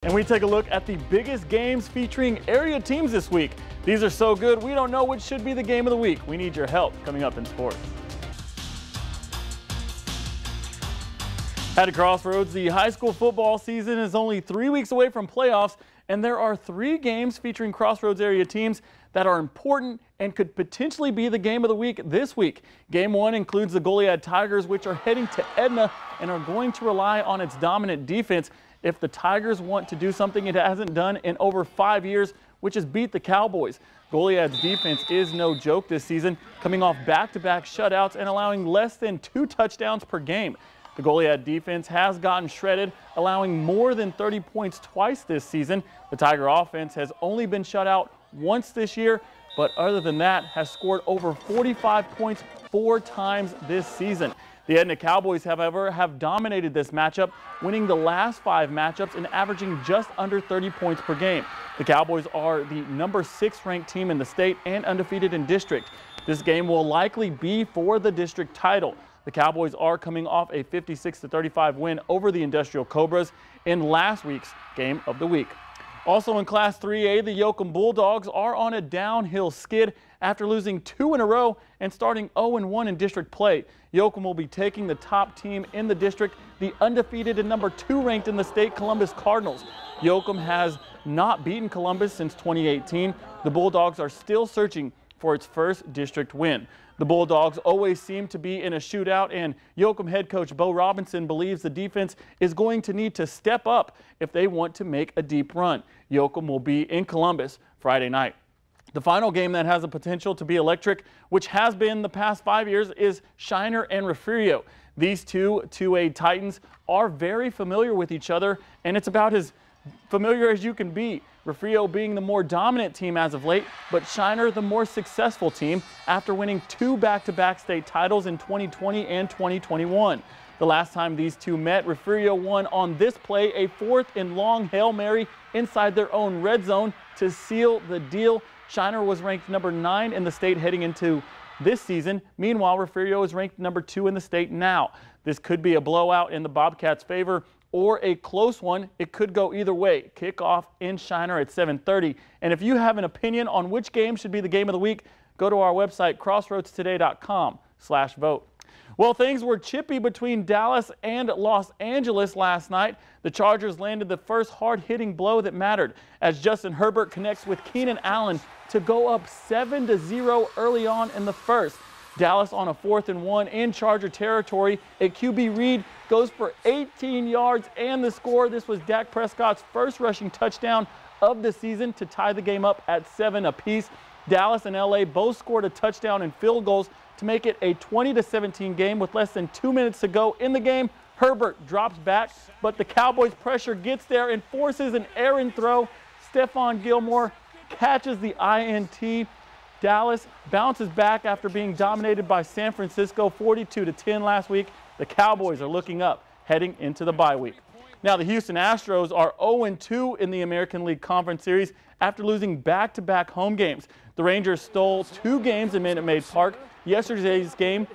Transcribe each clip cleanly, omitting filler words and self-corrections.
And we take a look at the biggest games featuring area teams this week. These are so good, we don't know which should be the game of the week. We need your help coming up in sports. At Crossroads, the high school football season is only 3 weeks away from playoffs, and there are 3 games featuring Crossroads area teams that are important and could potentially be the game of the week this week. Game 1 includes the Goliad Tigers, which are heading to Edna and are going to rely on its dominant defense if the Tigers want to do something it hasn't done in over 5 years, which is beat the Cowboys. Goliad's defense is no joke this season, coming off back-to-back shutouts and allowing less than 2 touchdowns per game. The Goliad defense has gotten shredded, allowing more than 30 points twice this season. The Tiger offense has only been shut out once this year, but other than that has scored over 45 points 4 times this season. The Edna Cowboys, however, have dominated this matchup, winning the last 5 matchups and averaging just under 30 points per game. The Cowboys are the number 6 ranked team in the state and undefeated in district. This game will likely be for the district title. The Cowboys are coming off a 56-35 win over the Industrial Cobras in last week's game of the week. Also in Class 3A, the Yoakum Bulldogs are on a downhill skid after losing 2 in a row and starting 0-1 in district play. Yoakum will be taking the top team in the district, the undefeated and number 2 ranked in the state Columbus Cardinals. Yoakum has not beaten Columbus since 2018. The Bulldogs are still searching for its first district win. The Bulldogs always seem to be in a shootout, and Yoakum head coach Bo Robinson believes the defense is going to need to step up if they want to make a deep run. Yoakum will be in Columbus Friday night. The final game that has the potential to be electric, which has been the past 5 years, is Shiner and Refugio. These two 2A Titans are very familiar with each other, and it's about as familiar as you can be. Refugio being the more dominant team as of late, but Shiner the more successful team after winning 2 back-to-back state titles in 2020 and 2021. The last time these two met, Refugio won on this play a 4th and long Hail Mary inside their own red zone to seal the deal. Shiner was ranked number 9 in the state heading into this season. Meanwhile, Refugio is ranked number 2 in the state now. This could be a blowout in the Bobcats' favor or a close one. It could go either way. Kickoff in Shiner at 7:30. And if you have an opinion on which game should be the game of the week, go to our website, crossroadstoday.com/vote. Well, things were chippy between Dallas and Los Angeles last night. The Chargers landed the first hard-hitting blow that mattered as Justin Herbert connects with Keenan Allen to go up 7-0 early on in the first. Dallas on a 4th and 1 in Charger territory. A QB Reed goes for 18 yards and the score. This was Dak Prescott's first rushing touchdown of the season to tie the game up at 7 apiece. Dallas and LA both scored a touchdown and field goals to make it a 20-17 game with less than 2 minutes to go in the game. Herbert drops back, but the Cowboys' pressure gets there and forces an errant throw. Stephon Gilmore catches the INT. Dallas bounces back after being dominated by San Francisco 42-10 last week. The Cowboys are looking up heading into the bye week. Now the Houston Astros are 0-2 in the American League Conference Series after losing back-to-back home games. The Rangers stole 2 games in Minute Maid Park. Yesterday's game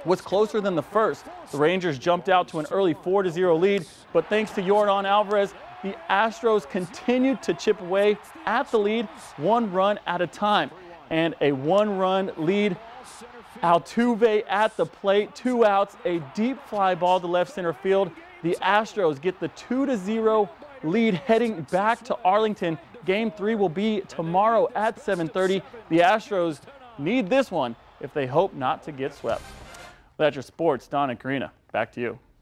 was closer than the first. The Rangers jumped out to an early 4-0 lead, but thanks to Yordan Alvarez, the Astros continued to chip away at the lead 1 run at a time. And a 1-run lead. Altuve at the plate, 2 outs, a deep fly ball to left center field. The Astros get the 2-0 lead heading back to Arlington. Game 3 will be tomorrow at 7:30. The Astros need this one if they hope not to get swept. That's your sports. Don and Karina, back to you.